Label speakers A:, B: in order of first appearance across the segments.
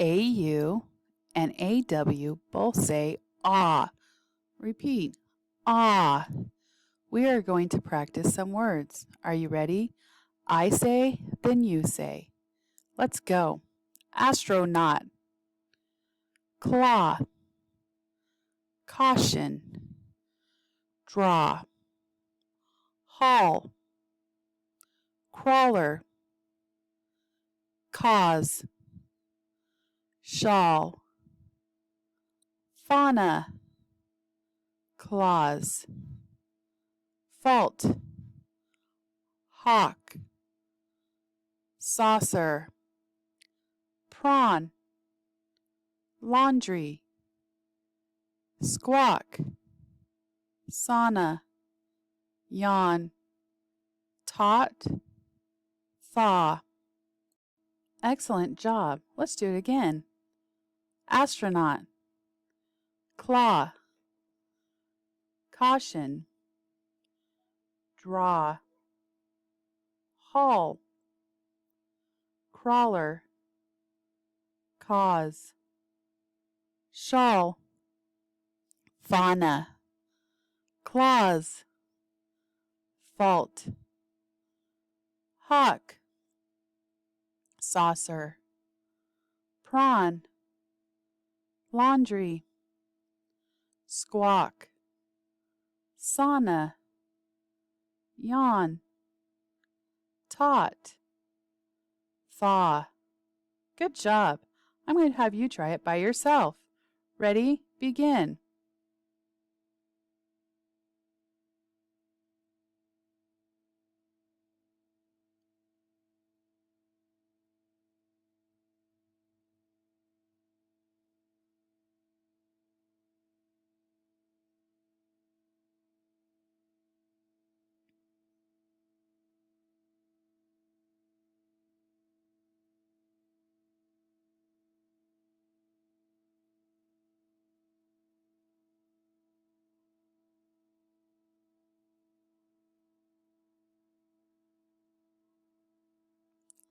A: AU and AW both say ah. Repeat, ah. We are going to practice some words. Are you ready? I say, then you say. Let's go. Astronaut, claw, caution, draw, haul, crawler, cause, shawl, fauna, clause, fault, hawk, saucer, prawn, laundry, squawk, sauna, yawn, taut, thaw. Excellent job. Let's do it again. Astronaut, claw, caution, draw, haul, crawler, cause, shawl, fauna, clause, fault, hawk, saucer, prawn, laundry, squawk, sauna, yawn, taut, thaw. Good job. I'm going to have you try it by yourself. Ready? Begin.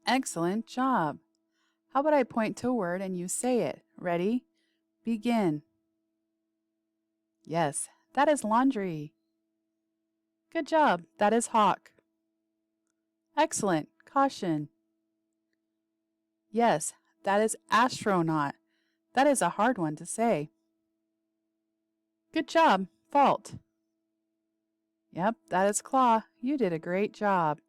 A: Excellent job. How about I point to a word and you say it? Ready? Begin. Yes, that is laundry. Good job. That is hawk. Excellent. Caution. Yes, that is astronaut. That is a hard one to say. Good job. Fault. Yep, that is claw. You did a great job.